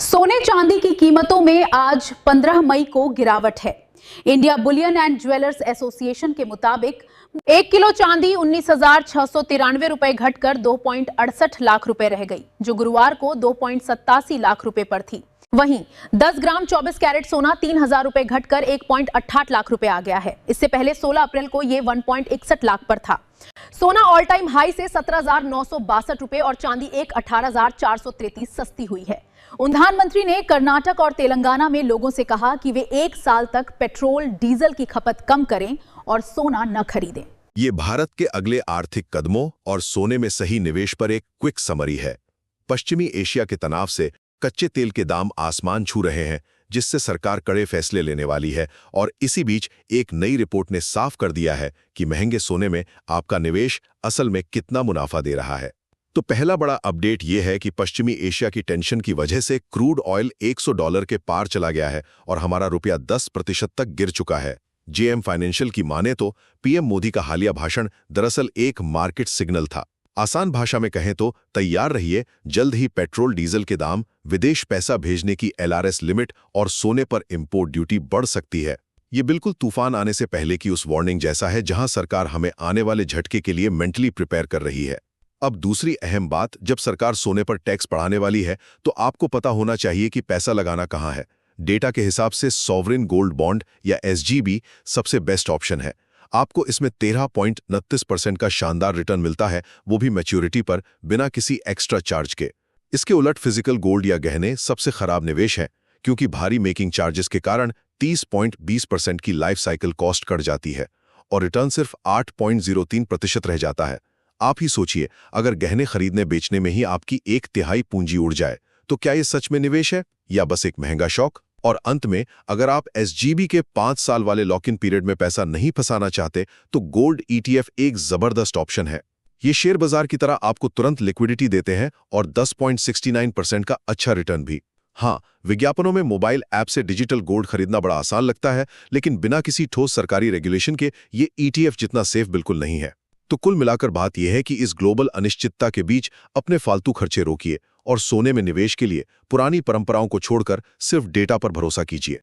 सोने चांदी की कीमतों में आज 15 मई को गिरावट है। India Boolean and jewellers association के मुताबिक 1 किलो चांदी 19,693 रुपए घटकर 2.68 लाख रुपए रह गई, जो गुरुवार को 2.87 लाख रुपए पर थी। वहीं 10 ग्राम 24 कैरेट सोना 3,000 रुपए घटकर 1.68 लाख रुपए आ गया है। इससे पहले 16 अप्रैल को यह 1.61 लाख पर था। सोना ऑल टाइम हाई से 17,962 रुपए और चांदी 18,433 सस्ती हुई है। प्रधानमंत्री ने कर्नाटक और तेलंगाना में लोगों से कहा कि वे 1 साल तक पेट्रोल डीजल की खपत कम करें और सोना न खरीदें। ये भारत के अगले आर्थिक कदमों और सोने में सही निवेश पर एक क्विक समरी है। पश्चिमी एशिया के तनाव से कच्चे तेल के दाम आसमान छू रहे हैं, जिससे सरकार कड़े फैसले लेने वाली है। और इसी बीच एक नई रिपोर्ट ने साफ कर दिया है कि महंगे सोने में आपका निवेश असल में कितना मुनाफा दे रहा है। तो पहला बड़ा अपडेट यह है कि पश्चिमी एशिया की टेंशन की वजह से क्रूड ऑयल $100 के पार चला गया है और हमारा रुपया 10% तक गिर चुका है। जेएम फाइनेंशियल की माने तो पीएम मोदी का हालिया भाषण दरअसल एक मार्केट सिग्नल था। आसान भाषा में कहें तो तैयार रहिए, जल्द ही पेट्रोल डीजल के दाम, विदेश पैसा भेजने की LRS लिमिट और सोने पर इंपोर्ट ड्यूटी बढ़ सकती है। ये बिल्कुल तूफान आने से पहले की उस वार्निंग जैसा है, जहां सरकार हमें आने वाले झटके के लिए मेंटली प्रिपेयर कर रही है। अब दूसरी अहम बात, जब सरकार सोने पर टैक्स बढ़ाने वाली है तो आपको पता होना चाहिए कि पैसा लगाना कहां है। डेटा के हिसाब से सॉवरिन गोल्ड बॉन्ड या SGB सबसे बेस्ट ऑप्शन है। आपको इसमें 13.29% का शानदार रिटर्न मिलता है, वो भी मैच्योरिटी पर, बिना किसी एक्स्ट्रा चार्ज के। इसके उलट फिजिकल गोल्ड या गहने सबसे खराब निवेश हैं, क्योंकि भारी मेकिंग चार्जेस के कारण 30.20% की लाइफ साइकिल कॉस्ट कट जाती है और रिटर्न सिर्फ 8.03% रह जाता है। आप ही सोचिए, अगर गहने खरीदने बेचने में ही आपकी 1/3 पूंजी उड़ जाए तो क्या ये सच में निवेश है या बस एक महंगा शौक? और अंत में, अगर आप SGB के 5 साल वाले लॉक इन पीरियड में पैसा नहीं फंसाना चाहते तो गोल्ड ETF एक जबरदस्त ऑप्शन है। ये शेयर बाजार की तरह आपको तुरंत लिक्विडिटी देते हैं और 10.69% का अच्छा रिटर्न भी। हाँ, विज्ञापनों में मोबाइल ऐप से डिजिटल गोल्ड खरीदना बड़ा आसान लगता है, लेकिन बिना किसी ठोस सरकारी रेगुलेशन के ये ETF जितना सेफ बिल्कुल नहीं है। तो कुल मिलाकर बात यह है कि इस ग्लोबल अनिश्चितता के बीच अपने फालतू खर्चे रोकिए और सोने में निवेश के लिए पुरानी परंपराओं को छोड़कर सिर्फ डेटा पर भरोसा कीजिए।